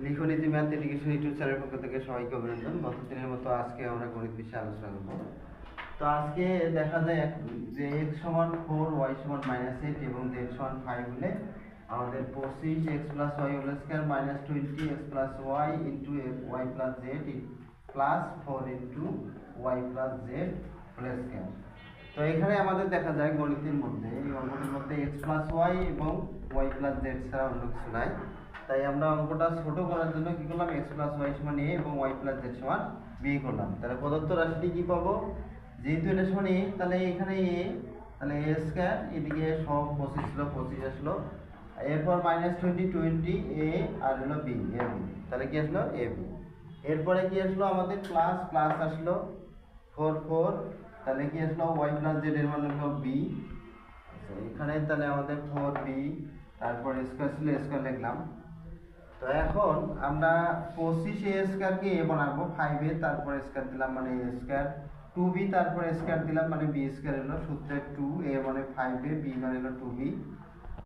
লিখনীতি math education YouTube চ্যানেলের পক্ষ থেকে সবাইকে অভিনন্দন। গত দিনের মতো আজকে আমরা গণিত বিষয়ে আলোচনা করব। তো আজকে দেখা যায় যে x সমান 4 y সমান -8 এবং z সমান 5 হলে আমাদের 25x plus y whole square minus 20x plus y into y plus z plus 4 into y plus z whole square. তো এখানে আমাদের দেখা যায় গণিতের মধ্যে এই অঙ্কটির মধ্যে x প্লাস y এবং y প্লাস z ছাড়া অন্য কিছু নাই। তাই আমরা অঙ্কটা ছোট করার জন্য কি করলাম, x প্লাস y সমান a এবং y প্লাস z সমান b করলাম। তাহলে প্রদত্ত রাশিটি কি পাবো, যেহেতু এটা সমান a তাহলে এখানে a, তাহলে a স্কয়ার, এদিকে সব 25 ছিল 25 আসলো, এরপর -20 a আর হলো b, ab, তাহলে কি আসলো ab। এরপরে কি আসলো আমাদের প্লাস প্লাস আসলো 4 তাহলে কি আসলো y প্লাস z এর মান হলো b। এখানে তাহলে আমাদের 4b, তারপর স্কয়ার ছিল স্কয়ার লিখলাম। তো এখন আমরা 25 a স্কয়ারকে a বানাবো 5 a, তারপর স্কয়ার দিলাম মানে a স্কয়ার, 2b তারপর স্কয়ার দিলাম মানে b স্কয়ার হলো, সূত্রে 2 a মানে 5 a b মানে হলো 2b